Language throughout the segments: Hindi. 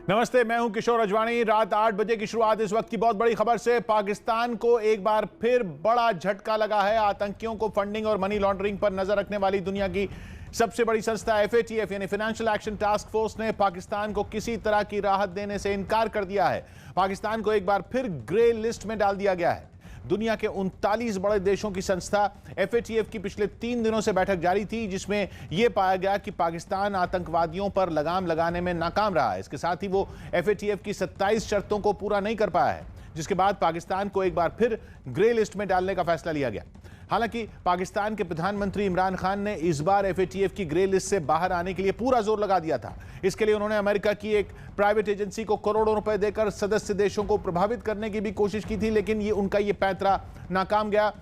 नमस्ते, मैं हूं किशोर अजवाणी। रात 8 बजे की शुरुआत इस वक्त की बहुत बड़ी खबर से। पाकिस्तान को एक बार फिर बड़ा झटका लगा है। आतंकियों को फंडिंग और मनी लॉन्ड्रिंग पर नजर रखने वाली दुनिया की सबसे बड़ी संस्था FATF यानी फाइनेंशियल एक्शन टास्क फोर्स ने पाकिस्तान को किसी तरह की राहत देने से इनकार कर दिया है। पाकिस्तान को एक बार फिर ग्रे लिस्ट में डाल दिया गया है। दुनिया के 39 बड़े देशों की संस्था FATF की पिछले 3 दिनों से बैठक जारी थी, जिसमें यह पाया गया कि पाकिस्तान आतंकवादियों पर लगाम लगाने में नाकाम रहा है। इसके साथ ही वो FATF की 27 शर्तों को पूरा नहीं कर पाया है, जिसके बाद पाकिस्तान को एक बार फिर ग्रे लिस्ट में डालने का फैसला लिया गया। हालांकि पाकिस्तान के प्रधानमंत्री इमरान खान ने इस बार FATF की ग्रे लिस्ट से बाहर आने के लिए पूरा जोर लगा दिया था। इसके लिए उन्होंने अमेरिका की एक प्राइवेट एजेंसी को करोड़ों रुपए देकर सदस्य देशों को प्रभावित करने की भी कोशिश की थी, लेकिन उनका ये पैंतरा नाकाम गया।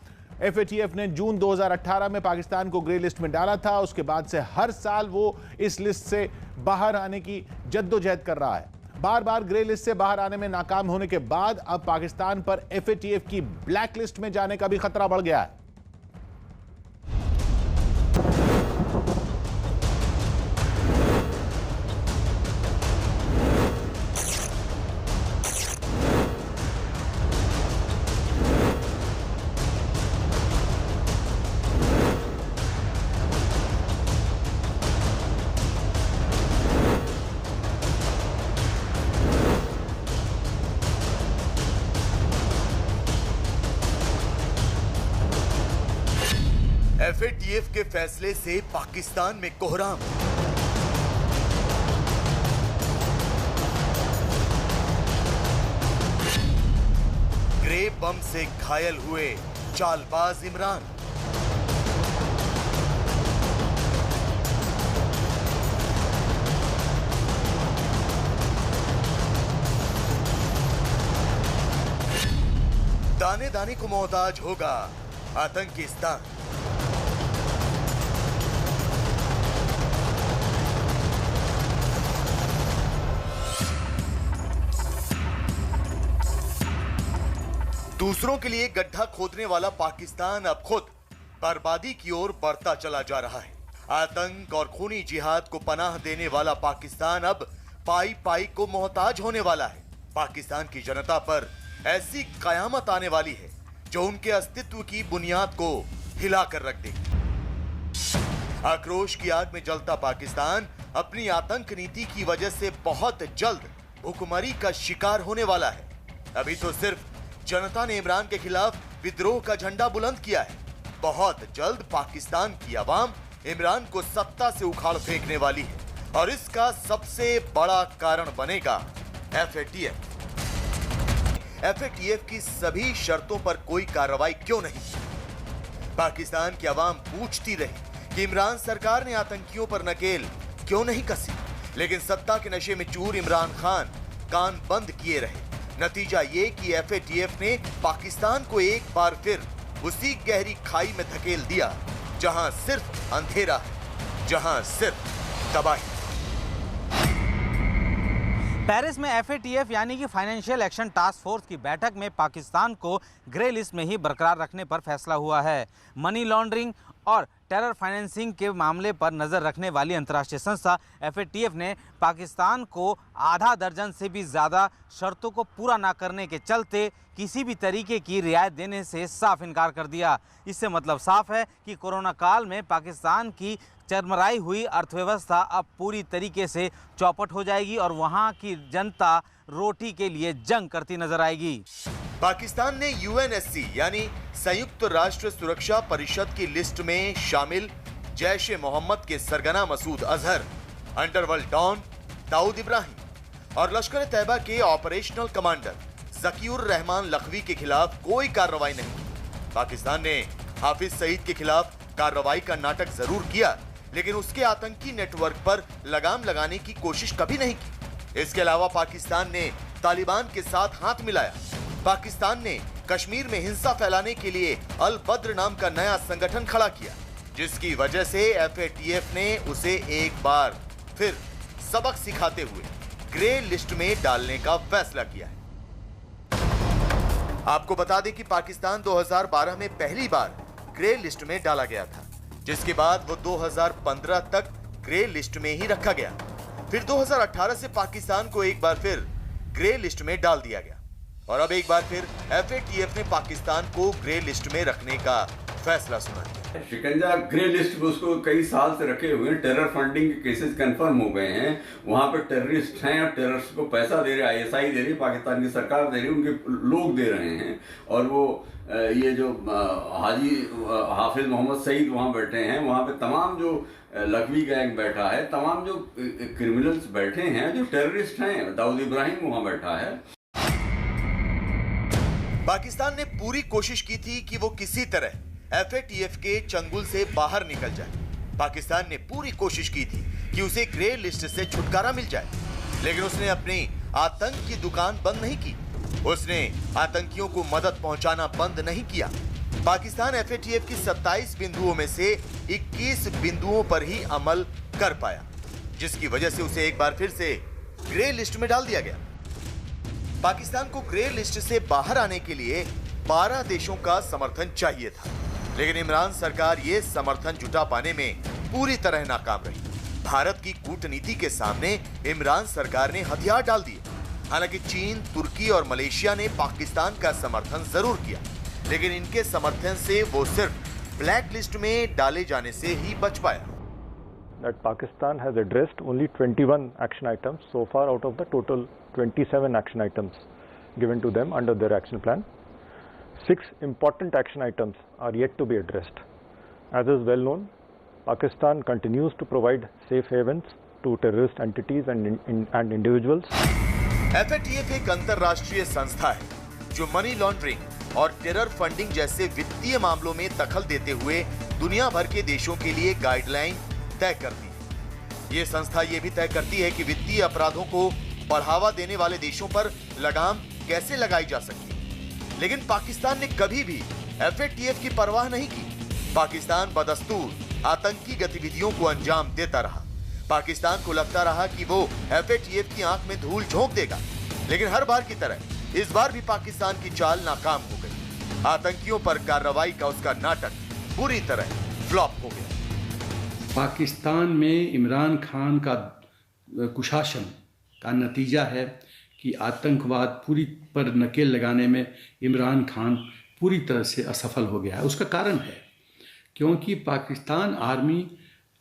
FATF ने जून 2018 में पाकिस्तान को ग्रे लिस्ट में डाला था। उसके बाद से हर साल वो इस लिस्ट से बाहर आने की जद्दोजहद कर रहा है। बार बार ग्रे लिस्ट से बाहर आने में नाकाम होने के बाद अब पाकिस्तान पर FATF की ब्लैक लिस्ट में जाने का भी खतरा बढ़ गया है। FATF के फैसले से पाकिस्तान में कोहराम। ग्रे बम से घायल हुए चालबाज इमरान। दाने दाने को मोहताज होगा आतंकिस्तान। दूसरों के लिए गड्ढा खोदने वाला पाकिस्तान अब खुद बर्बादी की ओर बढ़ता चला जा रहा है। आतंक और खूनी जिहाद को पनाह देने वाला पाकिस्तान अब पाई पाई को मोहताज होने वाला है। पाकिस्तान की जनता पर ऐसी कयामत आने वाली है जो उनके अस्तित्व की बुनियाद को हिलाकर रख देगी। आक्रोश की आग में जलता पाकिस्तान अपनी आतंक नीति की वजह से बहुत जल्द भुखमरी का शिकार होने वाला है। अभी तो सिर्फ जनता ने इमरान के खिलाफ विद्रोह का झंडा बुलंद किया है। बहुत जल्द पाकिस्तान की आवाम इमरान को सत्ता से उखाड़ फेंकने वाली है और इसका सबसे बड़ा कारण बनेगा FATF। FATF की सभी शर्तों पर कोई कार्रवाई क्यों नहीं? पाकिस्तान की आवाम पूछती रही कि इमरान सरकार ने आतंकियों पर नकेल क्यों नहीं कसी, लेकिन सत्ता के नशे में चूर इमरान खान कान बंद किए रहे। नतीजा ये कि FATF ने पाकिस्तान को एक बार फिर उसी गहरी खाई में धकेल दिया जहां सिर्फ अंधेरा है, जहां सिर्फ तबाही। पेरिस में FATF यानी कि फाइनेंशियल एक्शन टास्क फोर्स की बैठक में पाकिस्तान को ग्रे लिस्ट में ही बरकरार रखने पर फैसला हुआ है। मनी लॉन्ड्रिंग और टेरर फाइनेंसिंग के मामले पर नज़र रखने वाली अंतर्राष्ट्रीय संस्था FATF ने पाकिस्तान को आधा दर्जन से भी ज़्यादा शर्तों को पूरा ना करने के चलते किसी भी तरीके की रियायत देने से साफ इनकार कर दिया। इससे मतलब साफ है कि कोरोना काल में पाकिस्तान की चरमराई हुई अर्थव्यवस्था अब पूरी तरीके से चौपट हो जाएगी और वहाँ की जनता रोटी के लिए जंग करती नजर आएगी। पाकिस्तान ने UNSC यानी संयुक्त राष्ट्र सुरक्षा परिषद की लिस्ट में शामिल जैश-ए-मोहम्मद के सरगना मसूद अजहर, अंडरवर्ल्ड डॉन दाऊद इब्राहिम और लश्कर-ए-तैयबा के ऑपरेशनल कमांडर ज़कीउर रहमान लखवी के खिलाफ कोई कार्रवाई नहीं। पाकिस्तान ने हाफिज सईद के खिलाफ कार्रवाई का नाटक जरूर किया, लेकिन उसके आतंकी नेटवर्क पर लगाम लगाने की कोशिश कभी नहीं की। इसके अलावा पाकिस्तान ने तालिबान के साथ हाथ मिलाया। पाकिस्तान ने कश्मीर में हिंसा फैलाने के लिए अल बद्र नाम का नया संगठन खड़ा किया, जिसकी वजह से FATF ने उसे एक बार फिर सबक सिखाते हुए ग्रे लिस्ट में डालने का फैसला किया है। आपको बता दें कि पाकिस्तान 2012 में पहली बार ग्रे लिस्ट में डाला गया था, जिसके बाद वो 2015 तक ग्रे लिस्ट में ही रखा गया। फिर 2018 से पाकिस्तान को एक बार फिर ग्रे लिस्ट में डाल दिया गया और अब एक बार फिर FATF ने पाकिस्तान को ग्रे लिस्ट में रखने का फैसला सुना दिया। शिकंजा ग्रे लिस्ट में उसको कई साल से रखे हुए हैं। टेरर फंडिंग के केसेस कंफर्म हो गए हैं। वहां पर टेररिस्ट हैं और टेररिस्ट को पैसा दे रहे, ISI दे रही, पाकिस्तान की सरकार दे रही, उनके लोग दे रहे हैं। और वो ये जो हाजी हाफिज मोहम्मद सईद वहां बैठे हैं, वहां पे तमाम जो लखवी गैंग बैठा है, तमाम जो क्रिमिनल्स बैठे हैं, जो टेररिस्ट हैं, दाऊद इब्राहिम वहां बैठा है। पाकिस्तान ने पूरी कोशिश की थी कि वो किसी तरह FATF के चंगुल से बाहर निकल जाए। पाकिस्तान ने पूरी कोशिश की थी कि उसे ग्रे लिस्ट से छुटकारा मिल जाए, लेकिन उसने अपनी आतंक की दुकान बंद नहीं की। उसने आतंकियों को मदद पहुंचाना बंद नहीं किया। पाकिस्तान FATF की 27 बिंदुओं में से 21 बिंदुओं पर ही अमल कर पाया, जिसकी वजह से उसे एक बार फिर से ग्रे लिस्ट में डाल दिया गया। पाकिस्तान को ग्रे लिस्ट से बाहर आने के लिए 12 देशों का समर्थन चाहिए था, लेकिन इमरान सरकार ये समर्थन जुटा पाने में पूरी तरह नाकाम रही। भारत की कूटनीति के सामने इमरान सरकार ने हथियार डाल दिए। हालांकि चीन, तुर्की और मलेशिया ने पाकिस्तान का समर्थन जरूर किया, लेकिन इनके समर्थन से वो सिर्फ ब्लैक लिस्ट में डाले जाने से ही बच पाया। That Pakistan has addressed only 21 action items so far out of the total 27 action items given to them under their action plan. 6 important action items are yet to be addressed. As is well known, Pakistan continues to provide safe havens to terrorist entities and individuals. FATF एक अंतरराष्ट्रीय संस्था है जो मनी लॉन्ड्रिंग और टेरर फंडिंग जैसे वित्तीय मामलों में दखल देते हुए दुनिया भर के देशों के लिए गाइडलाइन तय करती है। ये संस्था ये भी तय करती है कि वित्तीय अपराधों को बढ़ावा देने वाले देशों पर लगाम कैसे लगाई जा सकती है। लेकिन पाकिस्तान ने कभी भी FATF की परवाह नहीं की। पाकिस्तान बदस्तूर आतंकी गतिविधियों को अंजाम देता रहा। पाकिस्तान को लगता रहा कि वो FATF की आंख में धूल झोंक देगा, लेकिन हर बार की तरह इस बार भी पाकिस्तान की चाल नाकाम हो गई। आतंकियों पर कार्रवाई का उसका नाटक पूरी तरह फ्लॉप हो गया। पाकिस्तान में इमरान खान का कुशासन का नतीजा है कि आतंकवाद पूरी पर नकेल लगाने में इमरान खान पूरी तरह से असफल हो गया है। उसका कारण है क्योंकि पाकिस्तान आर्मी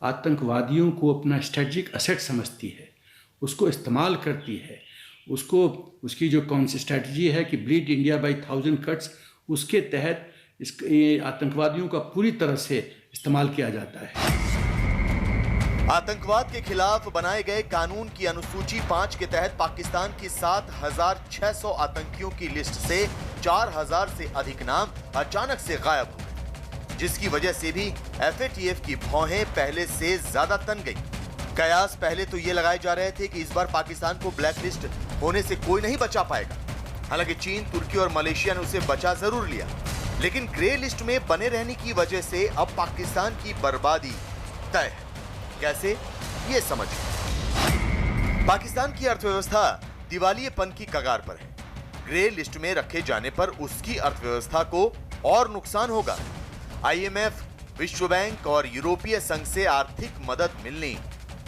आतंकवादियों को अपना स्ट्रेटजिक असेट समझती है, उसको इस्तेमाल करती है, उसकी जो कौन सी स्ट्रेटजी है कि ब्लीड इंडिया बाय 1000 कट्स, उसके तहत ये आतंकवादियों का पूरी तरह से इस्तेमाल किया जाता है। आतंकवाद के खिलाफ बनाए गए कानून की अनुसूची 5 के तहत पाकिस्तान की 7600 आतंकियों की लिस्ट से 4000 से अधिक नाम अचानक से गायब हो गए, जिसकी वजह से भी FATF की भौहें पहले से ज्यादा तन गई। कयास पहले तो ये लगाए जा रहे थे कि इस बार पाकिस्तान को ब्लैक लिस्ट होने से कोई नहीं बचा पाएगा। हालांकि चीन, तुर्की और मलेशिया ने उसे बचा जरूर लिया, लेकिन ग्रे लिस्ट में बने रहने की वजह से अब पाकिस्तान की बर्बादी तय है। कैसे, ये समझिए। पाकिस्तान की अर्थव्यवस्था दिवालियेपन की कगार पर है। ग्रे लिस्ट में रखे जाने पर उसकी अर्थव्यवस्था को और नुकसान होगा। IMF, विश्व बैंक और यूरोपीय संघ से आर्थिक मदद मिलनी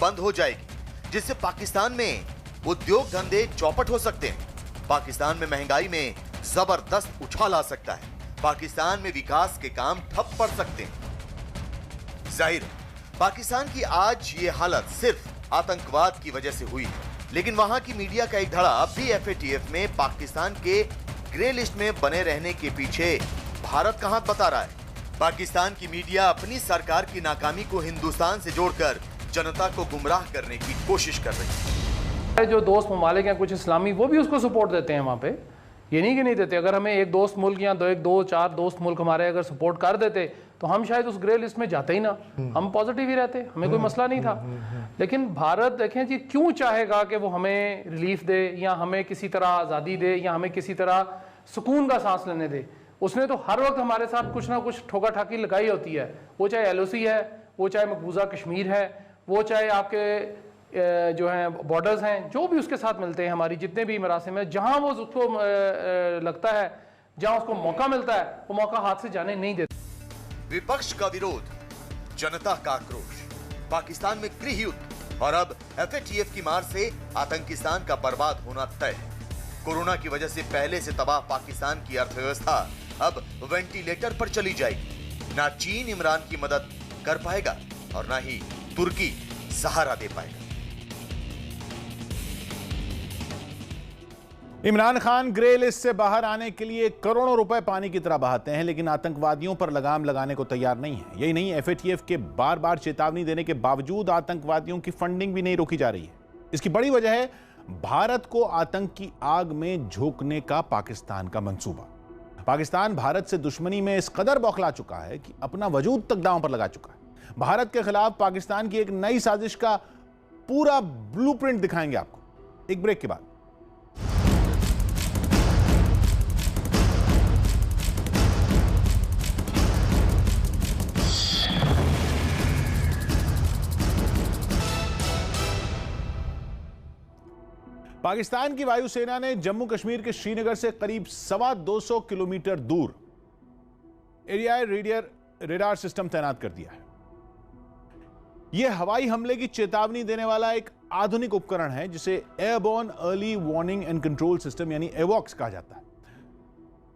बंद हो जाएगी, जिससे पाकिस्तान में उद्योग धंधे चौपट हो सकते हैं। पाकिस्तान में महंगाई में जबरदस्त उछाल आ सकता है। पाकिस्तान में विकास के काम ठप पड़ सकते हैं। जाहिर है, पाकिस्तान की आज ये हालत सिर्फ आतंकवाद की वजह से हुई है, लेकिन वहां की मीडिया का एक धड़ा अब भी FATF में पाकिस्तान के ग्रे लिस्ट में बने रहने के पीछे भारत का हाथ बता रहा है। पाकिस्तान की मीडिया अपनी सरकार की नाकामी को हिंदुस्तान से जोड़कर जनता को गुमराह करने की कोशिश कर रही है। जो दोस्त ममालिक हैं कुछ इस्लामी, वो भी उसको सपोर्ट देते हैं वहाँ पे, ये नहीं कि नहीं देते। अगर हमें एक दोस्त मुल्क या दो चार दोस्त मुल्क हमारे अगर सपोर्ट कर देते तो हम शायद उस ग्रे लिस्ट में जाते ही ना, हम पॉजिटिव ही रहते, हमें कोई मसला नहीं था। लेकिन भारत देखें जी क्यों चाहेगा कि वो हमें रिलीफ दे या हमें किसी तरह आज़ादी दे या हमें किसी तरह सुकून का सांस लेने दे। उसने तो हर वक्त हमारे साथ कुछ ना कुछ ठोका ठाकी लगाई होती है, वो चाहे LOC है, वो चाहे मकबूजा कश्मीर है, वो चाहे आपके जो हैं बॉर्डर्स हैं, जो भी उसके साथ मिलते हैं, हमारी जितने भी मरासिम है, जहाँ वो उसको लगता है, जहाँ उसको मौका मिलता है, वो मौका हाथ से जाने नहीं देता। विपक्ष का विरोध, जनता का आक्रोश, पाकिस्तान में गृह युद्ध, और अब FATF की मार से आतंकिस्तान का बर्बाद होना तय है। कोरोना की वजह से पहले से तबाह पाकिस्तान की अर्थव्यवस्था अब वेंटिलेटर पर चली जाएगी। ना चीन इमरान की मदद कर पाएगा और ना ही तुर्की सहारा दे पाएगा। इमरान खान ग्रे लिस्ट से बाहर आने के लिए करोड़ों रुपए पानी की तरह बहाते हैं, लेकिन आतंकवादियों पर लगाम लगाने को तैयार नहीं है। यही नहीं, FATF के बार बार चेतावनी देने के बावजूद आतंकवादियों की फंडिंग भी नहीं रोकी जा रही है। इसकी बड़ी वजह है भारत को आतंक की आग में झोंकने का पाकिस्तान का मंसूबा। पाकिस्तान भारत से दुश्मनी में इस कदर बौखला चुका है कि अपना वजूद तक दांव पर लगा चुका है। भारत के खिलाफ पाकिस्तान की एक नई साजिश का पूरा ब्लूप्रिंट दिखाएंगे आपको एक ब्रेक के बाद। पाकिस्तान की वायुसेना ने जम्मू कश्मीर के श्रीनगर से करीब 225 किलोमीटर दूर एरियाई रेडार सिस्टम तैनात कर दिया है। यह हवाई हमले की चेतावनी देने वाला एक आधुनिक उपकरण है जिसे airborne early warning and control system यानी एवॉक्स कहा जाता है।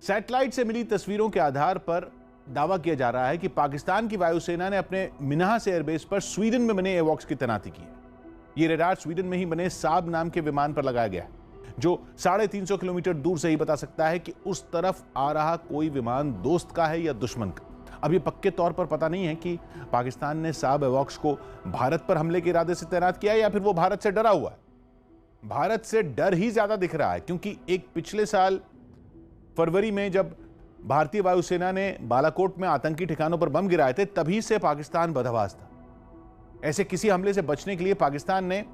सैटेलाइट से मिली तस्वीरों के आधार पर दावा किया जा रहा है कि पाकिस्तान की वायुसेना ने अपने मिन्हास एयरबेस पर स्वीडन में बने एवॉक्स की तैनाती की है। यह रेडार स्वीडन में ही बने साब नाम के विमान पर लगाया गया है, जो 350 किलोमीटर दूर से ही बता सकता है कि उस तरफ आ रहा कोई विमान दोस्त का है या दुश्मन का। अब ये पक्के तौर पर पता नहीं है कि पाकिस्तान ने साब एवॉक्स को भारत पर हमले के इरादे से तैनात किया है या फिर वो भारत से डरा हुआ है। भारत से डर ही ज्यादा दिख रहा है, क्योंकि एक पिछले साल फरवरी में जब भारतीय वायुसेना ने बालाकोट में आतंकी ठिकानों पर बम गिराए थे, तभी से पाकिस्तान बदहवास था। ऐसे किसी हमले से बचने के लिए पाकिस्तान ने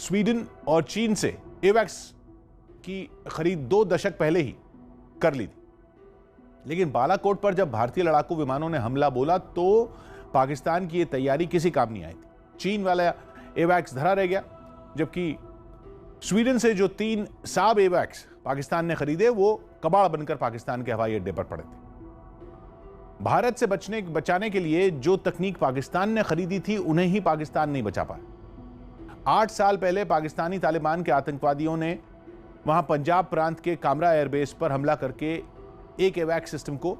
स्वीडन और चीन से एवैक्स की खरीद 2 दशक पहले ही कर ली थी। लेकिन बालाकोट पर जब भारतीय लड़ाकू विमानों ने हमला बोला तो पाकिस्तान की यह तैयारी किसी काम नहीं आई थी। चीन वाला एवैक्स धरा रह गया, जबकि स्वीडन से जो 3 साब एवैक्स पाकिस्तान ने खरीदे वो कबाड़ बनकर पाकिस्तान के हवाई अड्डे पर पड़े थे। भारत से बचाने के लिए जो तकनीक पाकिस्तान ने खरीदी थी उन्हें ही पाकिस्तान नहीं बचा पाया। 8 साल पहले पाकिस्तानी तालिबान के आतंकवादियों ने वहां पंजाब प्रांत के कामरा एयरबेस पर हमला करके एक एवैक्स सिस्टम को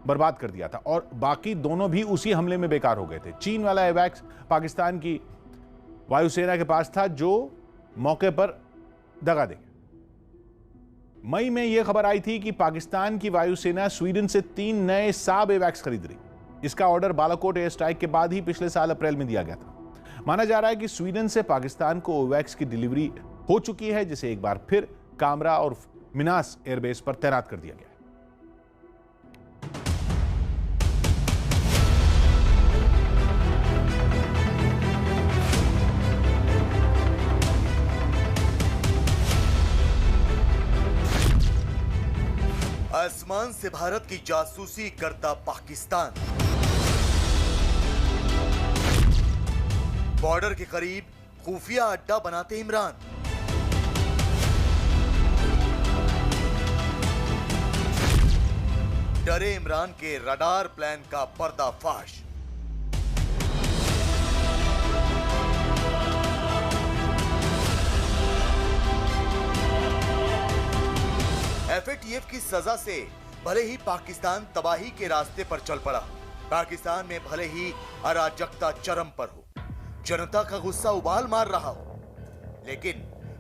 बर्बाद कर दिया था और बाकी दोनों भी उसी हमले में बेकार हो गए थे। चीन वाला एवैक्स पाकिस्तान की वायुसेना के पास था, जो मौके पर दगा दे गया। मई में यह खबर आई थी कि पाकिस्तान की वायुसेना स्वीडन से 3 नए साब एवैक्स खरीद रही। इसका ऑर्डर बालाकोट एयर स्ट्राइक के बाद ही पिछले साल अप्रैल में दिया गया था। माना जा रहा है कि स्वीडन से पाकिस्तान को एवैक्स की डिलीवरी हो चुकी है, जिसे एक बार फिर कामरा और मिनास एयरबेस पर तैनात कर दिया गया है। आसमान से भारत की जासूसी करता पाकिस्तान, बॉर्डर के करीब खुफिया अड्डा बनाते इमरान, डरे इमरान के रडार प्लान का पर्दाफाश। FATF की सजा से भले ही पाकिस्तान तबाही के रास्ते पर चल पड़ा, पाकिस्तान में भले ही अराजकता चरम पर हो, जनता का गुस्सा उबाल मार रहा हो, लेकिन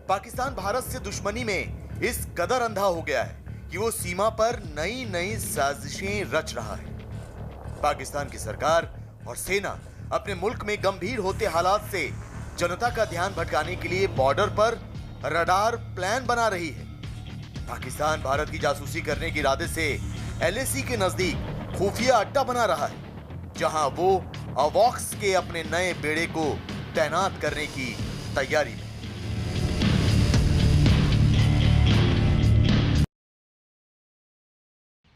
पाकिस्तान भारत से दुश्मनी में इस कदर अंधा हो गया है कि वो सीमा पर नई नई साजिशें रच रहा है। पाकिस्तान की सरकार और सेना अपने मुल्क में गंभीर होते हालात से जनता का ध्यान भटकाने के लिए बॉर्डर पर रडार प्लान बना रही है। पाकिस्तान भारत की जासूसी करने के इरादे से LAC के नजदीक खुफिया अड्डा बना रहा है, जहां वो एवॉक्स के अपने नए बेड़े को तैनात करने की तैयारी में।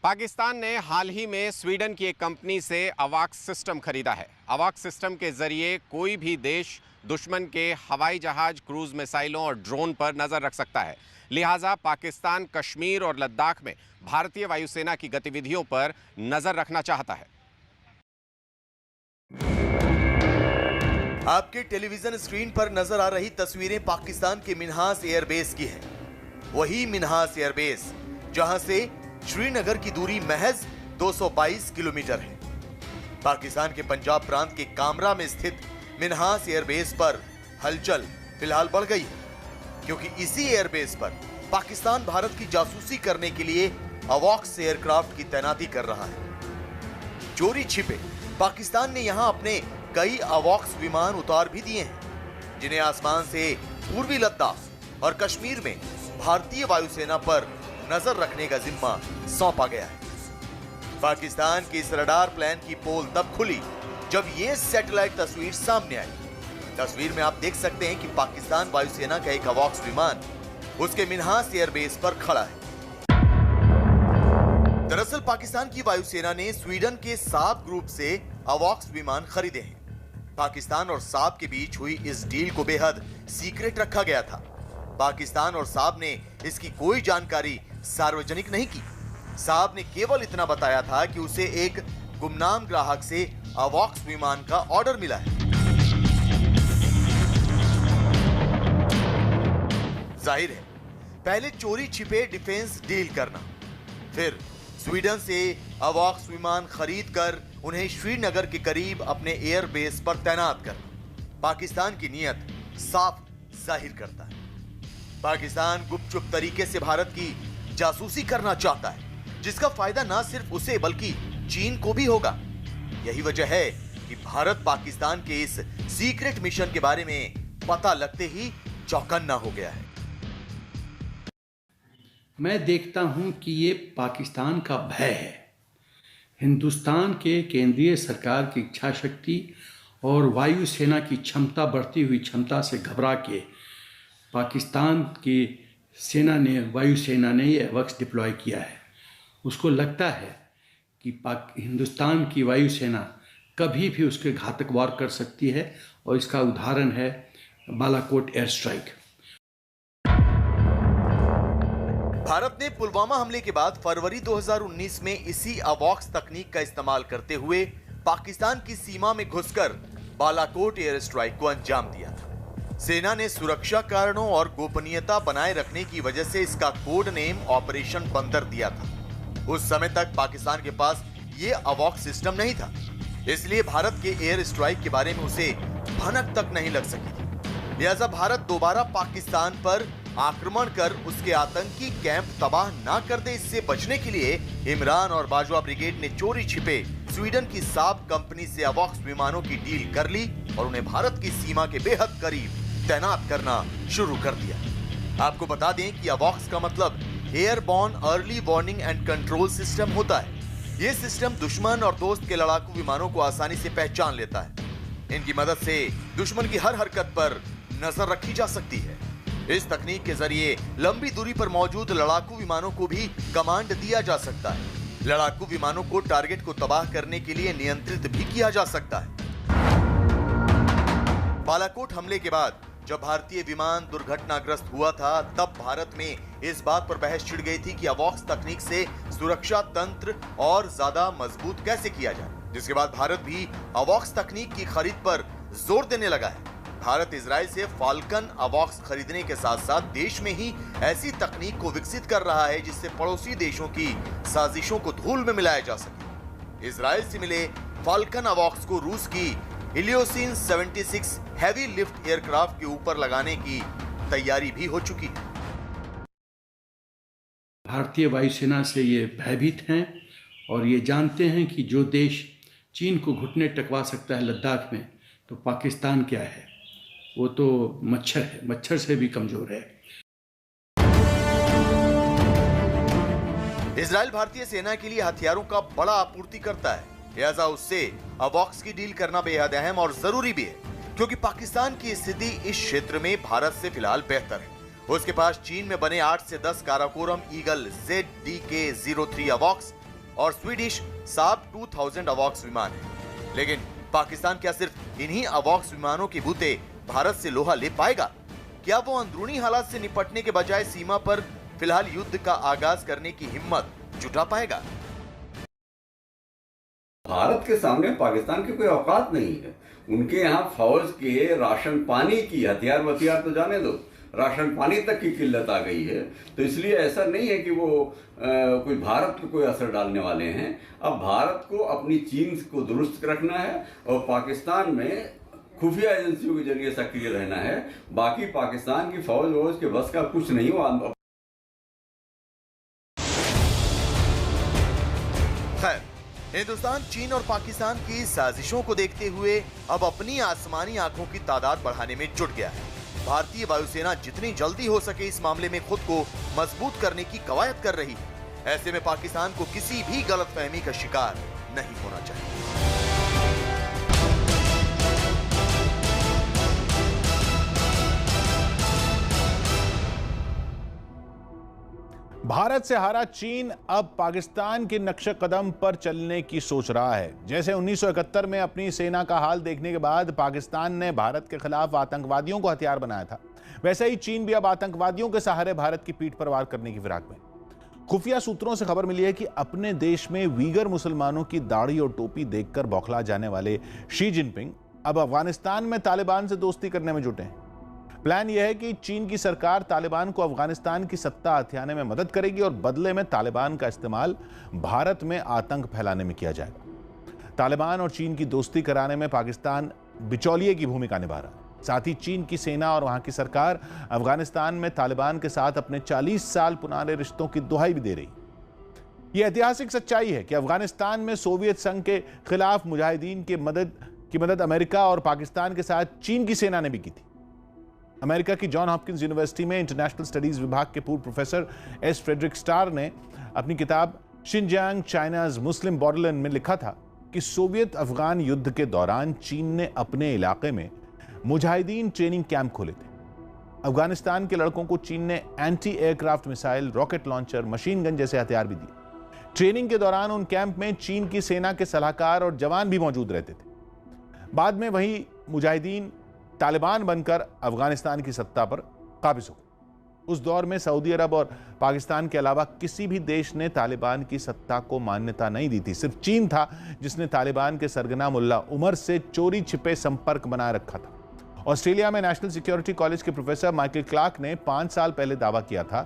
पाकिस्तान ने हाल ही में स्वीडन की एक कंपनी से एवॉक्स सिस्टम खरीदा है। एवॉक्स सिस्टम के जरिए कोई भी देश दुश्मन के हवाई जहाज, क्रूज मिसाइलों और ड्रोन पर नजर रख सकता है। लिहाजा पाकिस्तान कश्मीर और लद्दाख में भारतीय वायुसेना की गतिविधियों पर नजर रखना चाहता है। आपके टेलीविजन स्क्रीन पर नजर आ रही तस्वीरें पाकिस्तान के मिन्हास एयरबेस की हैं। वही मिन्हास एयरबेस जहां से श्रीनगर की दूरी महज 222 किलोमीटर है। पाकिस्तान के पंजाब प्रांत के कामरा में स्थित मिन्हास एयरबेस पर हलचल फिलहाल बढ़ गई है, क्योंकि इसी एयरबेस पर पाकिस्तान भारत की जासूसी करने के लिए अवॉक्स एयरक्राफ्ट की तैनाती कर रहा है। चोरी छिपे पाकिस्तान ने यहां अपने कई अवॉक्स विमान उतार भी दिए हैं, जिन्हें आसमान से पूर्वी लद्दाख और कश्मीर में भारतीय वायुसेना पर नजर रखने का जिम्मा सौंपा गया है। पाकिस्तान की इस रडार प्लान की पोल तब खुली जब यह सैटेलाइट तस्वीर सामने आई। तस्वीर में आप देख सकते हैं कि पाकिस्तान वायुसेना का एक अवॉक्स विमान उसके मिन्हास एयरबेस पर खड़ा है। दरअसल पाकिस्तान की वायुसेना ने स्वीडन के साब ग्रुप से अवॉक्स विमान खरीदे हैं। पाकिस्तान और साब के बीच हुई इस डील को बेहद सीक्रेट रखा गया था। पाकिस्तान और साब ने इसकी कोई जानकारी सार्वजनिक नहीं की। साब ने केवल इतना बताया था कि उसे एक गुमनाम ग्राहक से अवॉक्स विमान का ऑर्डर मिला है। जाहिर है, पहले चोरी छिपे डिफेंस डील करना, फिर स्वीडन से अवॉक्स विमान खरीदकर उन्हें श्रीनगर के करीब अपने एयरबेस पर तैनात करना पाकिस्तान की नीयत साफ जाहिर करता है। पाकिस्तान गुपचुप तरीके से भारत की जासूसी करना चाहता है, जिसका फायदा ना सिर्फ उसे बल्कि चीन को भी होगा। यही वजह है कि भारत पाकिस्तान के इस सीक्रेट मिशन के बारे में पता लगते ही चौकन्ना हो गया है। मैं देखता हूं कि ये पाकिस्तान का भय है। हिंदुस्तान के केंद्रीय सरकार की इच्छा शक्ति और वायुसेना की क्षमता, बढ़ती हुई क्षमता से घबरा के पाकिस्तान की वायुसेना ने ये अवॉक्स डिप्लॉय किया है। उसको लगता है कि हिंदुस्तान की वायुसेना कभी भी उसके घातक वार कर सकती है, और इसका उदाहरण है बालाकोट एयर स्ट्राइक। भारत ने पुलवामा हमले के बाद फरवरी 2019 में इसी अवॉक्स तकनीक का इस्तेमाल करते हुए पाकिस्तान की सीमा में घुसकर बालाकोट एयर स्ट्राइक को अंजाम दिया था। सेना ने सुरक्षा कारणों और गोपनीयता बनाए रखने की वजह से इसका कोड नेम ऑपरेशन बंदर दिया था। उस समय तक पाकिस्तान के पास ये अवॉक्स सिस्टम नहीं था, इसलिए भारत के एयर स्ट्राइक के बारे में उसे भनक तक नहीं लग सकी थी। लिहाजा भारत दोबारा पाकिस्तान पर आक्रमण कर उसके आतंकी कैंप तबाह ना कर दे, इससे बचने के लिए इमरान और बाजवा ब्रिगेड ने चोरी छिपे स्वीडन की साब कंपनी से अवॉक्स विमानों की डील कर ली और उन्हें भारत की सीमा के बेहद करीब तैनात करना शुरू कर दिया। आपको बता दें कि अवॉक्स का मतलब airborne early warning and control system होता है। यह सिस्टम दुश्मन और दोस्त के लड़ाकू विमानों को आसानी से पहचान लेता है। इनकी मदद से दुश्मन की हर हरकत पर नजर रखी जा सकती है। इस तकनीक के जरिए लंबी दूरी पर मौजूद लड़ाकू विमानों को भी कमांड दिया जा सकता है। लड़ाकू विमानों को टारगेट को तबाह करने के लिए नियंत्रित भी किया जा सकता है। बालाकोट हमले के बाद जब भारतीय विमान दुर्घटनाग्रस्त हुआ था, तब भारत में इस बात पर बहस छिड़ गई थी कि अवॉक्स तकनीक से सुरक्षा तंत्र और ज्यादा मजबूत कैसे किया जाए, जिसके बाद भारत भी अवॉक्स तकनीक की खरीद पर जोर देने लगा है। भारत इजराइल से फाल्कन अवॉक्स खरीदने के साथ साथ देश में ही ऐसी तकनीक को विकसित कर रहा है जिससे पड़ोसी देशों की साजिशों को धूल में मिलाया जा सके। इजराइल से मिले फाल्कन अवॉक्स को रूस की इलियोसिन 76 हैवी लिफ्ट एयरक्राफ्ट के ऊपर लगाने की तैयारी भी हो चुकी है। भारतीय वायुसेना से ये भयभीत हैं और ये जानते हैं कि जो देश चीन को घुटने टकवा सकता है लद्दाख में, तो पाकिस्तान क्या है, वो तो मच्छर है, मच्छर से भी कमजोर है। इजराइल भारतीय सेना के लिए हथियारों का बड़ा आपूर्ति करता है, लिहाजा उससे अवॉक्स की डील करना बेहद अहम और जरूरी भी है, क्योंकि पाकिस्तान की स्थिति इस क्षेत्र में भारत से फिलहाल बेहतर है। उसके पास चीन में बने 8 से 10 काराकोरम ईगल ZDK-03 अवॉक्स और स्वीडिश साब 2000 अवॉक्स विमान है। लेकिन पाकिस्तान क्या सिर्फ इन्हीं अवॉक्स विमानों के बूते भारत से लोहा ले पाएगा? क्या वो अंदरूनी हालात से निपटने के बजाय सीमा पर फिलहाल युद्ध का आगाज करने की हिम्मत जुटा पाएगा? भारत के सामने पाकिस्तान की कोई औकात नहीं है। उनके यहाँ फौज के राशन पानी की, हथियार वथियार तो जाने दो, राशन पानी तक की किल्लत आ गई है। तो इसलिए ऐसा नहीं है कि वो कोई भारत पे कोई असर डालने वाले हैं। अब भारत को अपनी चीन को दुरुस्त रखना है और पाकिस्तान में खुफिया एजेंसियों के जरिए सक्रिय रहना है। बाकी पाकिस्तान की फौज के बस का कुछ नहीं हुआ। खैर, हिंदुस्तान चीन और पाकिस्तान की साजिशों को देखते हुए अब अपनी आसमानी आंखों की तादाद बढ़ाने में जुट गया है। भारतीय वायुसेना जितनी जल्दी हो सके इस मामले में खुद को मजबूत करने की कवायद कर रही है। ऐसे में पाकिस्तान को किसी भी गलतफहमी का शिकार नहीं होना चाहिए। भारत से हारा चीन अब पाकिस्तान के नक्शे कदम पर चलने की सोच रहा है। जैसे 1971 में अपनी सेना का हाल देखने के बाद पाकिस्तान ने भारत के खिलाफ आतंकवादियों को हथियार बनाया था, वैसे ही चीन भी अब आतंकवादियों के सहारे भारत की पीठ पर वार करने की फिराक में। खुफिया सूत्रों से खबर मिली है कि अपने देश में वीगर मुसलमानों की दाढ़ी और टोपी देखकर बौखला जाने वाले शी जिनपिंग अब अफगानिस्तान में तालिबान से दोस्ती करने में जुटे हैं। प्लान यह है कि चीन की सरकार तालिबान को अफगानिस्तान की सत्ता हथियाने में मदद करेगी और बदले में तालिबान का इस्तेमाल भारत में आतंक फैलाने में किया जाएगा। तालिबान और चीन की दोस्ती कराने में पाकिस्तान बिचौलिए की भूमिका निभा रहा है। साथ ही चीन की सेना और वहां की सरकार अफगानिस्तान में तालिबान के साथ अपने 40 साल पुराने रिश्तों की दुहाई भी दे रही। यह ऐतिहासिक सच्चाई है कि अफगानिस्तान में सोवियत संघ के खिलाफ मुजाहिदीन की मदद अमेरिका और पाकिस्तान के साथ चीन की सेना ने भी की थी। अमेरिका की जॉन हॉपकिंस यूनिवर्सिटी में इंटरनेशनल स्टडीज विभाग के पूर्व प्रोफेसर एस फ्रेडरिक स्टार ने अपनी किताब शिनजियांग चाइनाज मुस्लिम बॉर्डरलैंड में लिखा था कि सोवियत अफगान युद्ध के दौरान चीन ने अपने इलाके में मुजाहिदीन ट्रेनिंग कैंप खोले थे। अफगानिस्तान के लड़कों को चीन ने anti aircraft missile, rocket launcher, machine gun जैसे हथियार भी दिए। ट्रेनिंग के दौरान उन कैंप में चीन की सेना के सलाहकार और जवान भी मौजूद रहते थे। बाद में वही मुजाहिदीन तालिबान बनकर अफगानिस्तान की सत्ता पर काबिज हो गए। उस दौर में सऊदी अरब और पाकिस्तान के अलावा किसी भी देश ने तालिबान की सत्ता को मान्यता नहीं दी थी। सिर्फ चीन था जिसने तालिबान के सरगना मुल्ला उमर से चोरी छिपे संपर्क बनाए रखा था। ऑस्ट्रेलिया में नेशनल सिक्योरिटी कॉलेज के प्रोफेसर माइकल क्लार्क ने 5 साल पहले दावा किया था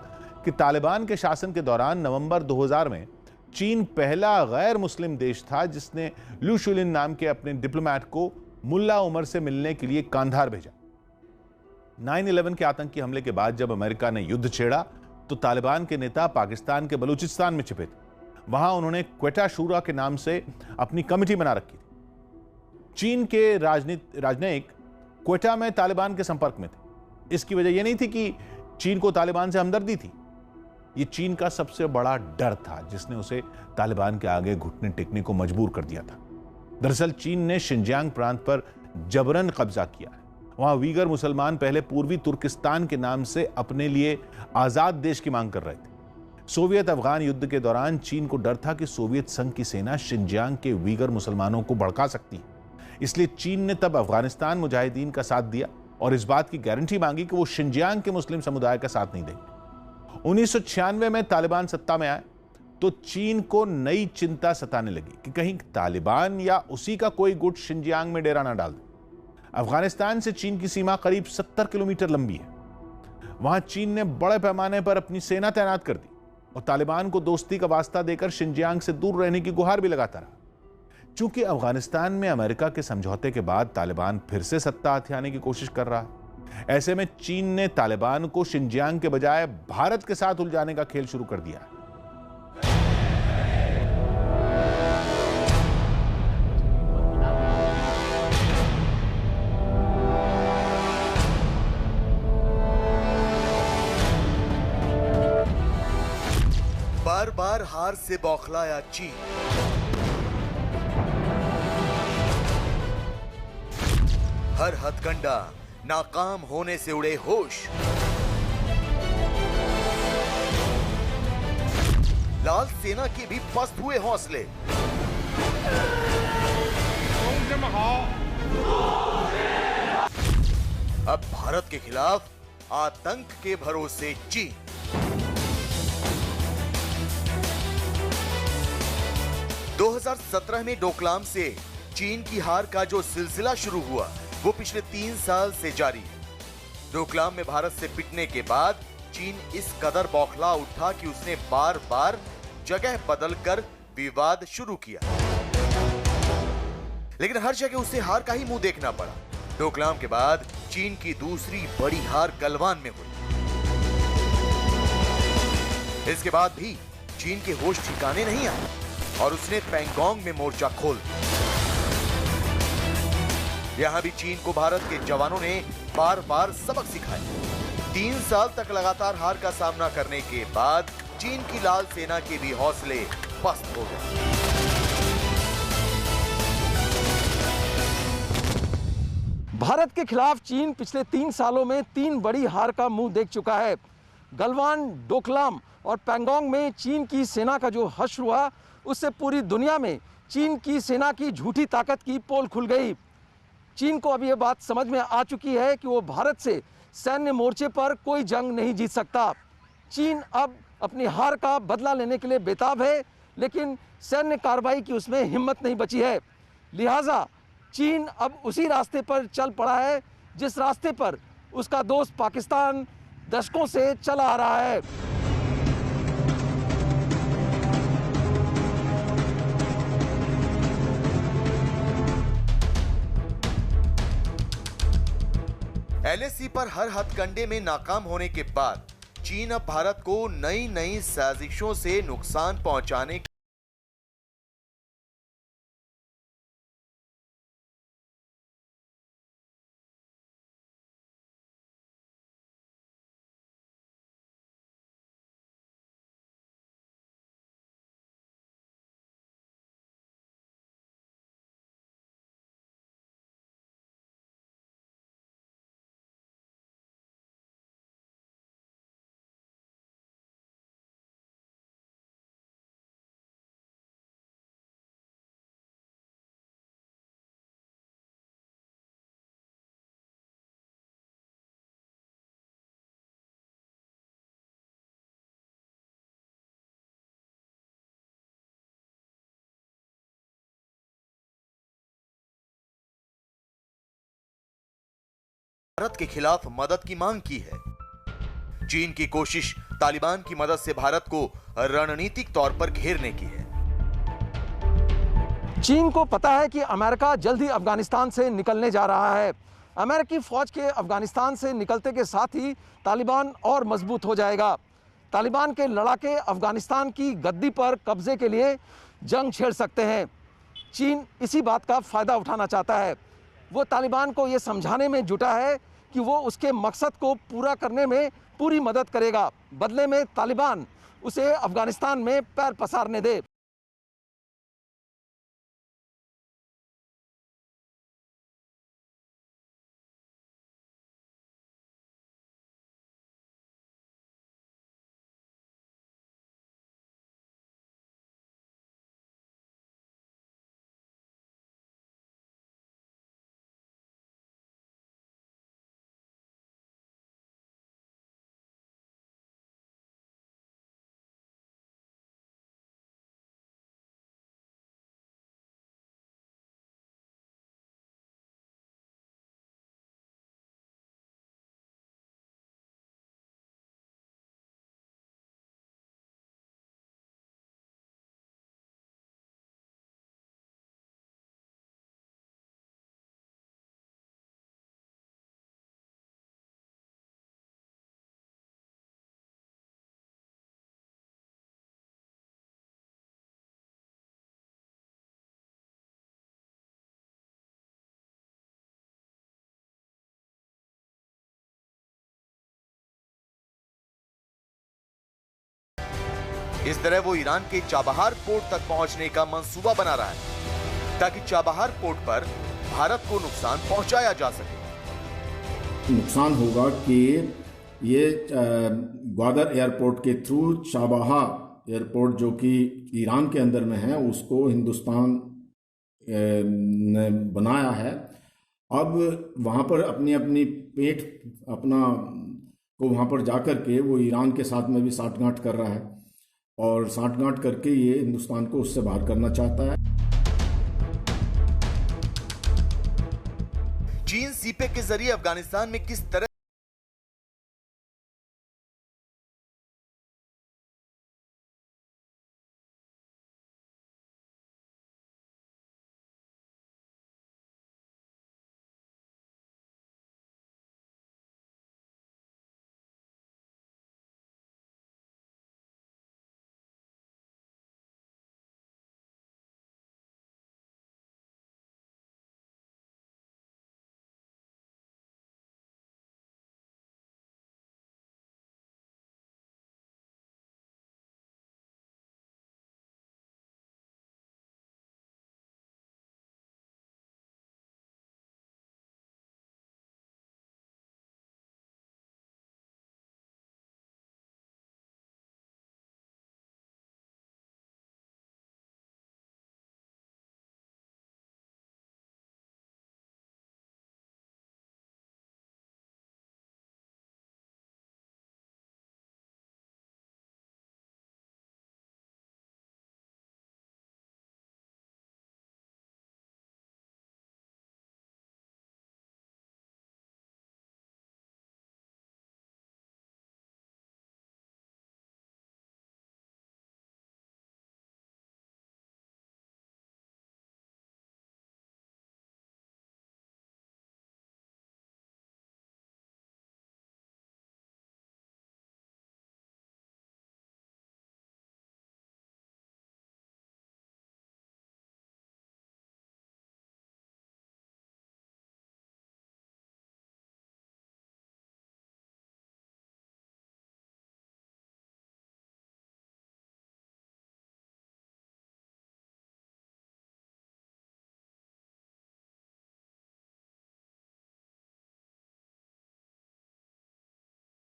कि तालिबान के शासन के दौरान नवंबर 2000 में चीन पहला गैर मुस्लिम देश था जिसने लू शुलिन नाम के अपने डिप्लोमैट को मुल्ला उमर से मिलने के लिए कांधार भेजा। 9/11 के आतंकी हमले के बाद जब अमेरिका ने युद्ध छेड़ा तो तालिबान के नेता पाकिस्तान के बलूचिस्तान में छिपे थे। वहां उन्होंने क्वेटा शूरा के नाम से अपनी कमेटी बना रखी थी। चीन के राजनयिक क्वेटा में तालिबान के संपर्क में थे। इसकी वजह यह नहीं थी कि चीन को तालिबान से हमदर्दी थी, यह चीन का सबसे बड़ा डर था जिसने उसे तालिबान के आगे घुटने टेकने को मजबूर कर दिया था। दरअसल चीन ने शिनजियांग प्रांत पर जबरन कब्जा किया है। वहां वीगर मुसलमान पहले पूर्वी तुर्किस्तान के नाम से अपने लिए आजाद देश की मांग कर रहे थे। सोवियत अफगान युद्ध के दौरान चीन को डर था कि सोवियत संघ की सेना शिनजियांग के वीगर मुसलमानों को भड़का सकती है। इसलिए चीन ने तब अफगानिस्तान मुजाहिदीन का साथ दिया और इस बात की गारंटी मांगी कि वो शिनजियांग के मुस्लिम समुदाय का साथ नहीं देंगे। 1996 में तालिबान सत्ता में आए तो चीन को नई चिंता सताने लगी कि कहीं तालिबान या उसी का कोई गुट शिनजियांग में डेरा ना डाल दे। अफगानिस्तान से चीन की सीमा करीब 70 किलोमीटर लंबी है। वहां चीन ने बड़े पैमाने पर अपनी सेना तैनात कर दी और तालिबान को दोस्ती का वास्ता देकर शिनजियांग से दूर रहने की गुहार भी लगाता रहा। चूंकि अफगानिस्तान में अमेरिका के समझौते के बाद तालिबान फिर से सत्ता हथियाने की कोशिश कर रहा है, ऐसे में चीन ने तालिबान को शिनजियांग के बजाय भारत के साथ उलझाने का खेल शुरू कर दिया है। बार बार हार से बौखलाया चीन हर हथकंडा नाकाम होने से उड़े होश। लाल सेना के भी पस्त हुए हौसले। अब भारत के खिलाफ आतंक के भरोसे चीन। 2017 में डोकलाम से चीन की हार का जो सिलसिला शुरू हुआ वो पिछले 3 साल से जारी है। डोकलाम में भारत से पिटने के बाद चीन इस कदर बौखला उठा कि उसने बार बार जगह बदलकर विवाद शुरू किया, लेकिन हर जगह उसे हार का ही मुंह देखना पड़ा। डोकलाम के बाद चीन की दूसरी बड़ी हार गलवान में हुई। इसके बाद भी चीन के होश ठिकाने नहीं आए और उसने पैंगोंग में मोर्चा खोल दिया। यहां भी चीन को भारत के जवानों ने बार बार सबक सिखाया। 3 साल तक लगातार हार का सामना करने के बाद चीन की लाल सेना के भी हौसले पस्त हो गए। भारत के खिलाफ चीन पिछले 3 सालों में 3 बड़ी हार का मुंह देख चुका है। गलवान, डोकलाम और पैंगोंग में चीन की सेना का जो हश्र हुआ, उससे पूरी दुनिया में चीन की सेना की झूठी ताकत की पोल खुल गई। चीन को अब यह बात समझ में आ चुकी है कि वो भारत से सैन्य मोर्चे पर कोई जंग नहीं जीत सकता। चीन अब अपनी हार का बदला लेने के लिए बेताब है, लेकिन सैन्य कार्रवाई की उसमें हिम्मत नहीं बची है। लिहाजा चीन अब उसी रास्ते पर चल पड़ा है जिस रास्ते पर उसका दोस्त पाकिस्तान दशकों से चला आ रहा है। LAC पर हर हथकंडे में नाकाम होने के बाद चीन अब भारत को नई नई साजिशों से नुकसान पहुंचाने भारत के खिलाफ मदद की मांग की है। चीन की कोशिश तालिबान की मदद से भारत को रणनीतिक तौर पर घेरने की है। चीन को पता है कि अमेरिका जल्द ही अफगानिस्तान से निकलने जा रहा है। अमेरिकी फौज के अफगानिस्तान से निकलते के साथ ही तालिबान और मजबूत हो जाएगा। तालिबान के लड़ाके अफगानिस्तान की गद्दी पर कब्जे के लिए जंग छेड़ सकते हैं। चीन इसी बात का फायदा उठाना चाहता है। वो तालिबान को ये समझाने में जुटा है कि वो उसके मकसद को पूरा करने में पूरी मदद करेगा। बदले में तालिबान उसे अफगानिस्तान में पैर पसारने दे। इस तरह वो ईरान के चाबहार पोर्ट तक पहुंचने का मंसूबा बना रहा है ताकि चाबहार पोर्ट पर भारत को नुकसान पहुंचाया जा सके। नुकसान होगा कि ये ग्वादर एयरपोर्ट के थ्रू चाबहार एयरपोर्ट जो कि ईरान के अंदर में है उसको हिंदुस्तान ने बनाया है। अब वहाँ पर अपनी अपनी पेट अपना को वहाँ पर जाकर के वो ईरान के साथ में भी साठगांठ कर रहा है। और सांठगांठ करके ये हिंदुस्तान को उससे बाहर करना चाहता है। चीन सीपेक के जरिए अफगानिस्तान में किस तरह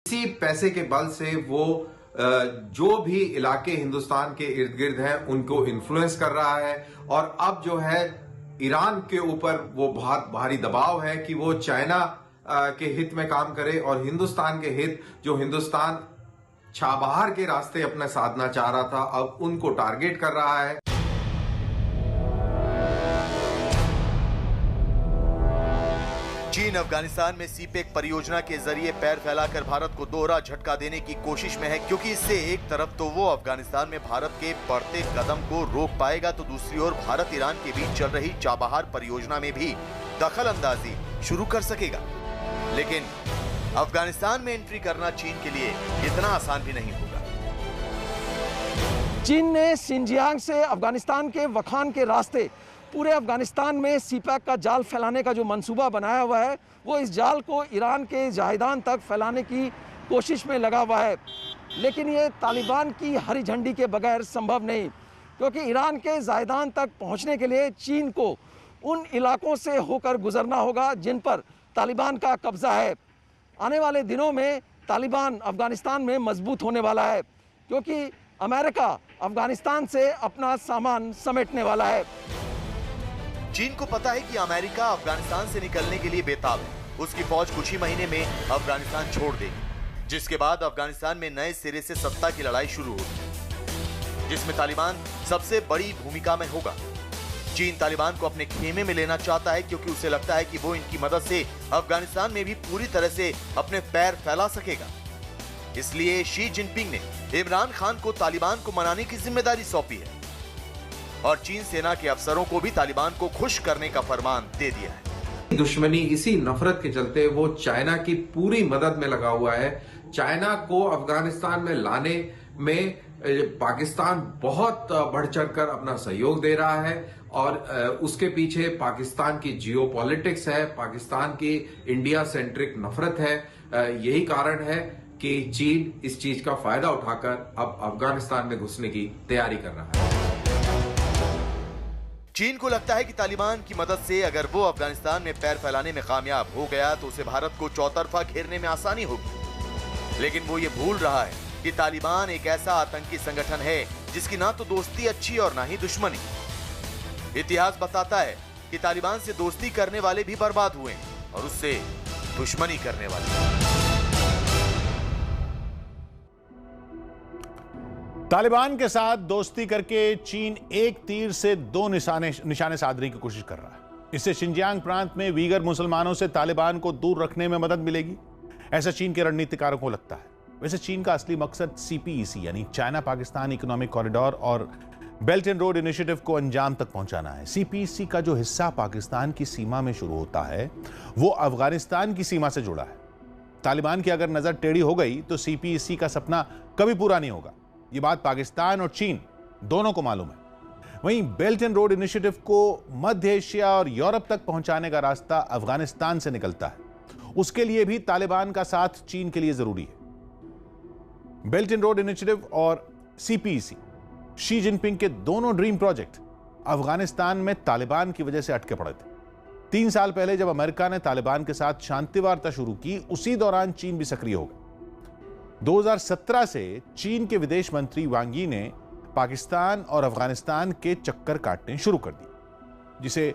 इसी पैसे के बल से वो जो भी इलाके हिंदुस्तान के इर्द गिर्द हैं उनको इन्फ्लुएंस कर रहा है। और अब जो है ईरान के ऊपर वो बहुत भारी दबाव है कि वो चाइना के हित में काम करे, और हिंदुस्तान के हित जो हिंदुस्तान चाबहार के रास्ते अपना साधना चाह रहा था, अब उनको टारगेट कर रहा है। चीन अफगानिस्तान में सीपेक परियोजना के जरिए पैर फैलाकर भारत को दोहरा झटका देने की कोशिश में है, क्योंकि इससे एक तरफ तो वो अफगानिस्तान में भारत के बढ़ते कदम को रोक पाएगा, तो दूसरी ओर भारत ईरान के बीच चल रही चाबहार परियोजना में भी दखल अंदाजी शुरू कर सकेगा। लेकिन अफगानिस्तान में एंट्री करना चीन के लिए इतना आसान भी नहीं होगा। चीन ने शिनजियांग से अफगानिस्तान के वखान के रास्ते पूरे अफगानिस्तान में सीपैक का जाल फैलाने का जो मंसूबा बनाया हुआ है, वो इस जाल को ईरान के जायदान तक फैलाने की कोशिश में लगा हुआ है। लेकिन ये तालिबान की हरी झंडी के बगैर संभव नहीं, क्योंकि ईरान के जायदान तक पहुंचने के लिए चीन को उन इलाकों से होकर गुजरना होगा जिन पर तालिबान का कब्जा है। आने वाले दिनों में तालिबान अफगानिस्तान में मजबूत होने वाला है, क्योंकि अमेरिका अफगानिस्तान से अपना सामान समेटने वाला है। चीन को पता है कि अमेरिका अफगानिस्तान से निकलने के लिए बेताब है। उसकी फौज कुछ ही महीने में अफगानिस्तान छोड़ देगी, जिसके बाद अफगानिस्तान में नए सिरे से सत्ता की लड़ाई शुरू होगी, जिसमें तालिबान सबसे बड़ी भूमिका में होगा। चीन तालिबान को अपने खेमे में लेना चाहता है, क्योंकि उसे लगता है कि वो इनकी मदद से अफगानिस्तान में भी पूरी तरह से अपने पैर फैला सकेगा। इसलिए शी जिनपिंग ने इमरान खान को तालिबान को मनाने की जिम्मेदारी सौंपी है, और चीन सेना के अफसरों को भी तालिबान को खुश करने का फरमान दे दिया है। दुश्मनी इसी नफरत के चलते वो चाइना की पूरी मदद में लगा हुआ है। चाइना को अफगानिस्तान में लाने में पाकिस्तान बहुत बढ़ चढ़कर अपना सहयोग दे रहा है, और उसके पीछे पाकिस्तान की जियोपॉलिटिक्स है, पाकिस्तान की इंडिया सेंट्रिक नफरत है। यही कारण है कि चीन इस चीज का फायदा उठाकर अब अफगानिस्तान में घुसने की तैयारी कर रहा है। चीन को लगता है कि तालिबान की मदद से अगर वो अफगानिस्तान में पैर फैलाने में कामयाब हो गया तो उसे भारत को चौतरफा घेरने में आसानी होगी। लेकिन वो ये भूल रहा है कि तालिबान एक ऐसा आतंकी संगठन है जिसकी ना तो दोस्ती अच्छी और ना ही दुश्मनी। इतिहास बताता है कि तालिबान से दोस्ती करने वाले भी बर्बाद हुए और उससे दुश्मनी करने वाले। तालिबान के साथ दोस्ती करके चीन एक तीर से दो निशाने साधने की कोशिश कर रहा है। इससे शिनजियांग प्रांत में वीगर मुसलमानों से तालिबान को दूर रखने में मदद मिलेगी, ऐसा चीन के रणनीतिकारों को लगता है। वैसे चीन का असली मकसद सीपीईसी यानी चाइना पाकिस्तान इकोनॉमिक कॉरिडोर और बेल्ट एंड रोड इनिशिएटिव को अंजाम तक पहुंचाना है। सीपीईसी का जो हिस्सा पाकिस्तान की सीमा में शुरू होता है वो अफगानिस्तान की सीमा से जुड़ा है। तालिबान की अगर नजर टेढ़ी हो गई तो सीपीईसी का सपना कभी पूरा नहीं होगा। ये बात पाकिस्तान और चीन दोनों को मालूम है। वहीं बेल्ट एंड रोड इनिशिएटिव को मध्य एशिया और यूरोप तक पहुंचाने का रास्ता अफगानिस्तान से निकलता है। उसके लिए भी तालिबान का साथ चीन के लिए जरूरी है। बेल्ट एंड रोड इनिशिएटिव और सीपीईसी शी जिनपिंग के दोनों ड्रीम प्रोजेक्ट अफगानिस्तान में तालिबान की वजह से अटके पड़े थे। 3 साल पहले जब अमेरिका ने तालिबान के साथ शांति वार्ता शुरू की, उसी दौरान चीन भी सक्रिय हो गया। 2017 से चीन के विदेश मंत्री वांग यी ने पाकिस्तान और अफगानिस्तान के चक्कर काटने शुरू कर दिए, जिसे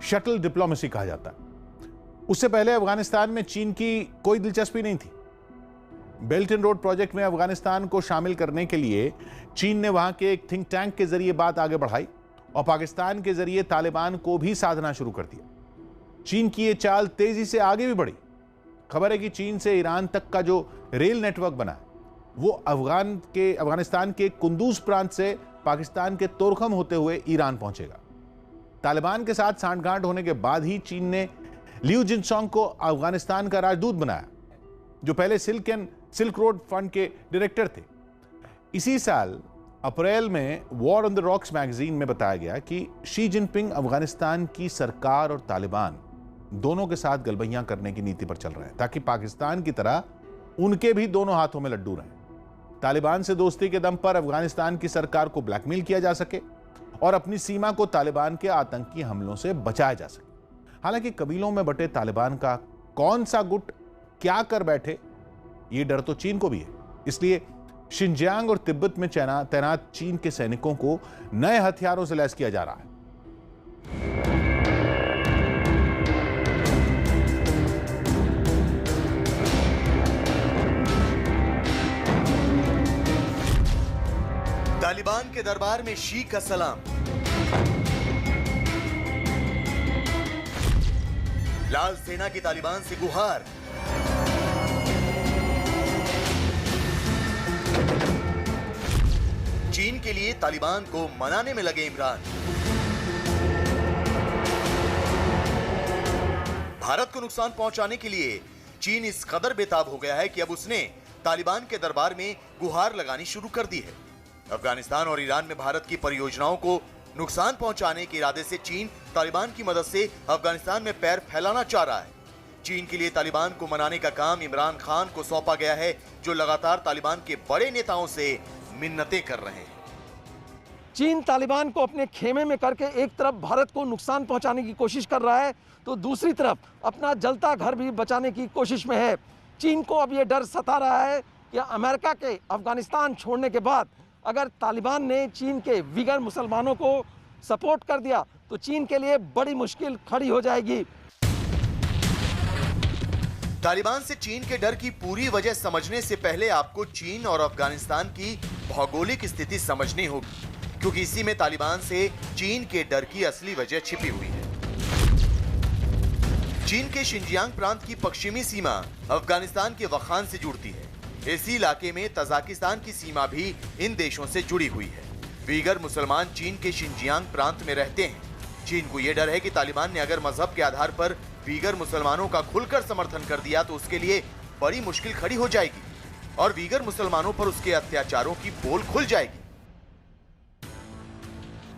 शटल डिप्लोमेसी कहा जाता है। उससे पहले अफगानिस्तान में चीन की कोई दिलचस्पी नहीं थी। बेल्ट एंड रोड प्रोजेक्ट में अफगानिस्तान को शामिल करने के लिए चीन ने वहां के एक थिंक टैंक के जरिए बात आगे बढ़ाई और पाकिस्तान के जरिए तालिबान को भी साधना शुरू कर दिया। चीन की यह चाल तेजी से आगे भी बढ़ी। खबर है कि चीन से ईरान तक का जो रेल नेटवर्क बना है वो अफगानिस्तान के कुंदूज प्रांत से पाकिस्तान के तोरखम होते हुए ईरान पहुंचेगा। तालिबान के साथ सांठगांठ होने के बाद ही चीन ने लियू जिनसोंग को अफगानिस्तान का राजदूत बनाया, जो पहले सिल्क रोड फंड के डायरेक्टर थे। इसी साल अप्रैल में war on the rocks magazine में बताया गया कि शी जिनपिंग अफगानिस्तान की सरकार और तालिबान दोनों के साथ गलबैयां करने की नीति पर चल रहे हैं, ताकि पाकिस्तान की तरह उनके भी दोनों हाथों में लड्डू रहें। तालिबान से दोस्ती के दम पर अफगानिस्तान की सरकार को ब्लैकमेल किया जा सके और अपनी सीमा को तालिबान के आतंकी हमलों से बचाया जा सके। हालांकि कबीलों में बटे तालिबान का कौन सा गुट क्या कर बैठे, ये डर तो चीन को भी है। इसलिए शिनजियांग और तिब्बत में तैनात चीन के सैनिकों को नए हथियारों से लैस किया जा रहा है। तालिबान के दरबार में शी का सलाम। लाल सेना की तालिबान से गुहार। चीन के लिए तालिबान को मनाने में लगे इमरान। भारत को नुकसान पहुंचाने के लिए चीन इस कदर बेताब हो गया है कि अब उसने तालिबान के दरबार में गुहार लगानी शुरू कर दी है। अफगानिस्तान और ईरान में भारत की परियोजनाओं को नुकसान पहुंचाने के इरादे से चीन तालिबान की मदद से अफगानिस्तान में पैर फैलाना चाह रहा है। चीन के लिए तालिबान को मनाने का काम इमरान खान को सौंपा गया है, जो लगातार तालिबान के बड़े नेताओं से मिन्नतें कर रहे हैं। चीन तालिबान को अपने खेमे में करके एक तरफ भारत को नुकसान पहुंचाने की कोशिश कर रहा है, तो दूसरी तरफ अपना जलता घर भी बचाने की कोशिश में है। चीन को अब ये डर सता रहा है कि अमेरिका के अफगानिस्तान छोड़ने के बाद अगर तालिबान ने चीन के वीगर मुसलमानों को सपोर्ट कर दिया तो चीन के लिए बड़ी मुश्किल खड़ी हो जाएगी। तालिबान से चीन के डर की पूरी वजह समझने से पहले आपको चीन और अफगानिस्तान की भौगोलिक स्थिति समझनी होगी, क्योंकि इसी में तालिबान से चीन के डर की असली वजह छिपी हुई है। चीन के शिनजियांग प्रांत की पश्चिमी सीमा अफगानिस्तान के वखान से जुड़ती है। इसी इलाके में तजाकिस्तान की सीमा भी इन देशों से जुड़ी हुई है। वीगर मुसलमान चीन के शिनजियांग प्रांत में रहते हैं। चीन को यह डर है कि तालिबान ने अगर मजहब के आधार पर वीगर मुसलमानों का खुलकर समर्थन कर दिया तो उसके लिए बड़ी मुश्किल खड़ी हो जाएगी और वीगर मुसलमानों पर उसके अत्याचारों की पोल खुल जाएगी।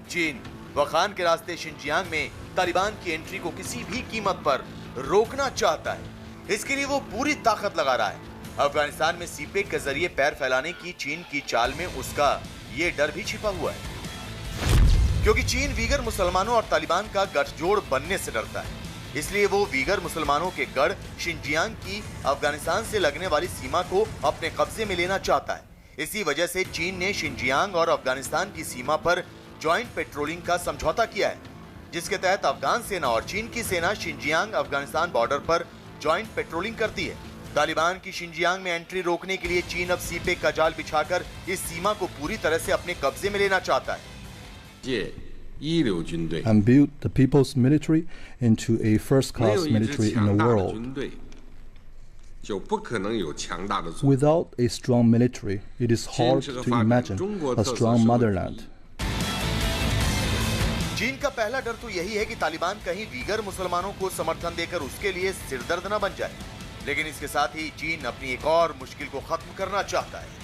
चीन वखान के रास्ते शिनजियांग में तालिबान की एंट्री को किसी भी कीमत पर रोकना चाहता है। इसके लिए वो पूरी ताकत लगा रहा है। अफगानिस्तान में सीपेक के जरिए पैर फैलाने की चीन की चाल में उसका ये डर भी छिपा हुआ है, क्योंकि चीन वीगर मुसलमानों और तालिबान का गठजोड़ बनने से डरता है। इसलिए वो वीगर मुसलमानों के गढ़ शिनजियांग की अफगानिस्तान से लगने वाली सीमा को अपने कब्जे में लेना चाहता है। इसी वजह से चीन ने शिनजियांग और अफगानिस्तान की सीमा पर ज्वाइंट पेट्रोलिंग का समझौता किया है, जिसके तहत अफगान सेना और चीन की सेना शिनजियांग अफगानिस्तान बॉर्डर पर ज्वाइंट पेट्रोलिंग करती है। तालिबान की शिनजियांग में एंट्री रोकने के लिए चीन अब सीपेक का जाल बिछाकर इस सीमा को पूरी तरह से अपने कब्जे में लेना चाहता है। And build the people's military into a first-class military in the world. Without a strong military, it is hard to imagine a strong motherland. चीन का पहला डर तो यही है कि तालिबान कहीं वीगर मुसलमानों को समर्थन देकर उसके लिए सिरदर्द न बन जाए, लेकिन इसके साथ ही चीन अपनी एक और मुश्किल को खत्म करना चाहता है।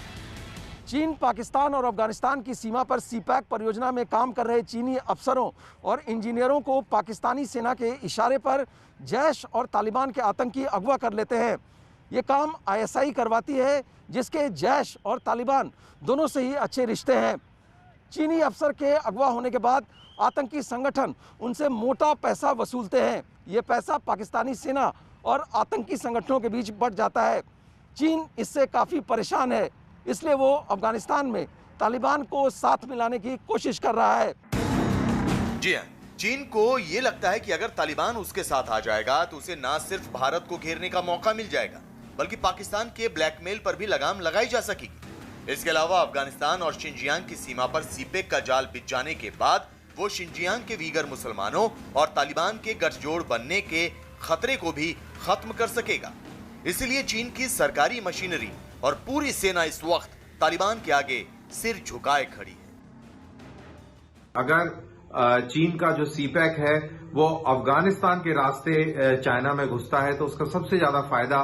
चीन पाकिस्तान और अफगानिस्तान की सीमा पर सीपैक परियोजना में काम कर रहे चीनी अफसरों और इंजीनियरों को पाकिस्तानी सेना के इशारे पर जैश और तालिबान के आतंकी अगवा कर लेते हैं। ये काम आईएसआई करवाती है, जिसके जैश और तालिबान दोनों से ही अच्छे रिश्ते हैं। चीनी अफसर के अगवा होने के बाद आतंकी संगठन उनसे मोटा पैसा वसूलते हैं। ये पैसा पाकिस्तानी सेना और आतंकी संगठनों के बीच बंट जाता है। चीन इससे काफ़ी परेशान है, इसलिए वो अफगानिस्तान में तालिबान को साथ मिलाने की कोशिश कर रहा है। जी हाँ, चीन को ये लगता है कि अगर तालिबान उसके साथ आ जाएगा तो उसे ना सिर्फ भारत को घेरने का मौका मिल जाएगा, बल्कि पाकिस्तान के ब्लैकमेल पर भी लगाम लगाई जा सकेगी। इसके अलावा अफगानिस्तान और शिनजियांग की सीमा पर सीपेक का जाल बिछ जाने के बाद वो शिनजियांग के वीगर मुसलमानों और तालिबान के गठजोड़ बनने के खतरे को भी खत्म कर सकेगा। इसलिए चीन की सरकारी मशीनरी और पूरी सेना इस वक्त तालिबान के आगे सिर झुकाए खड़ी है। अगर चीन का जो सीपैक है वो अफगानिस्तान के रास्ते चाइना में घुसता है तो उसका सबसे ज्यादा फायदा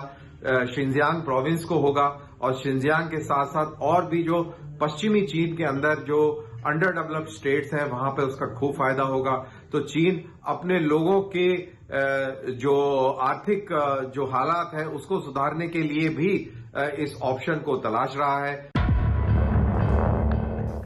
शिनजियांग प्रोविंस को होगा, और शिनजियांग के साथ साथ और भी जो पश्चिमी चीन के अंदर जो अंडर डेवलप्ड स्टेट्स हैं वहां पे उसका खूब फायदा होगा। तो चीन अपने लोगों के जो आर्थिक जो हालात है उसको सुधारने के लिए भी इस ऑप्शन को तलाश रहा है।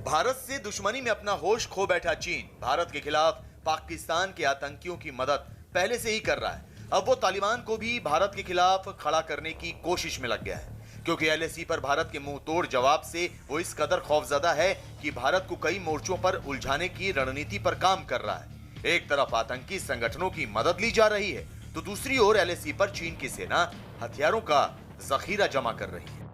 भारत से दुश्मनी में अपना होश खो बैठा चीन भारत के खिलाफ पाकिस्तान के आतंकियों की मदद पहले से ही कर रहा है। अब वो तालिबान को भी भारत के खिलाफ खड़ा करने की कोशिश में लग गया है, क्योंकि एलएसी पर भारत के मुंह तोड़ जवाब से वो इस कदर खौफजदा है कि भारत को कई मोर्चों पर उलझाने की रणनीति पर काम कर रहा है। एक तरफ आतंकी संगठनों की मदद ली जा रही है, तो दूसरी ओर एलएसी पर चीन की सेना हथियारों का जखीरा जमा कर रही है।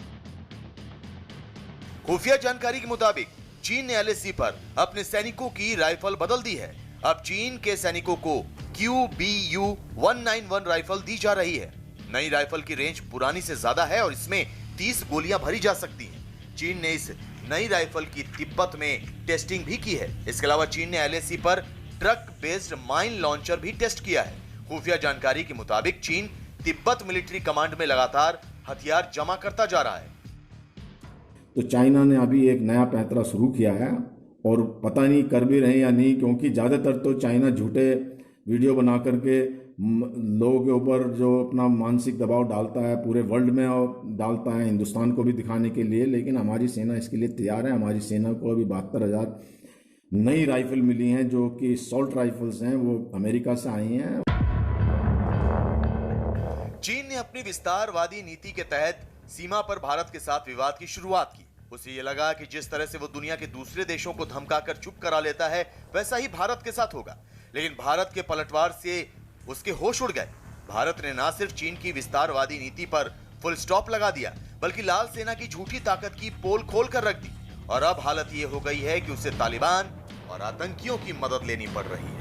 खुफिया जानकारी के मुताबिक चीन ने एलएसी पर अपने सैनिकों की राइफल बदल दी है। अब चीन के सैनिकों को QBU 191 राइफल दी जा रही है। नई राइफल की रेंज पुरानी से ज्यादा है और इसमें 30 गोलियां भरी जा सकती हैं। चीन ने इस नई राइफल की तिब्बत में टेस्टिंग भी की है। इसके अलावा चीन ने एलएसी पर ट्रक बेस्ड माइन लॉन्चर भी टेस्ट किया है। खुफिया जानकारी के मुताबिक चीन तिब्बत मिलिट्री कमांड में लगातार हथियार जमा करता जा रहा है। तो चाइना ने अभी एक नया पैंतरा शुरू किया है और पता नहीं कर भी रहे या नहीं, क्योंकि ज़्यादातर तो चाइना झूठे वीडियो बना करके लोगों के ऊपर जो अपना मानसिक दबाव डालता है पूरे वर्ल्ड में और डालता है हिंदुस्तान को भी दिखाने के लिए। लेकिन हमारी सेना इसके लिए तैयार है। हमारी सेना को अभी 72,000 नई राइफल मिली हैं, जो कि सॉल्ट राइफल्स हैं, वो अमेरिका से आई हैं। चीन ने अपनी विस्तारवादी नीति के तहत सीमा पर भारत के साथ विवाद की शुरुआत की। उसे ये लगा कि जिस तरह से वो दुनिया के दूसरे देशों को धमकाकर चुप करा लेता है, वैसा ही भारत के साथ होगा। लेकिन भारत के पलटवार से उसके होश उड़ गए। भारत ने न सिर्फ चीन की विस्तारवादी नीति पर फुल स्टॉप लगा दिया, बल्कि लाल सेना की झूठी ताकत की पोल खोल कर रख दी। और अब हालत ये हो गई है कि उसे तालिबान और आतंकियों की मदद लेनी पड़ रही है।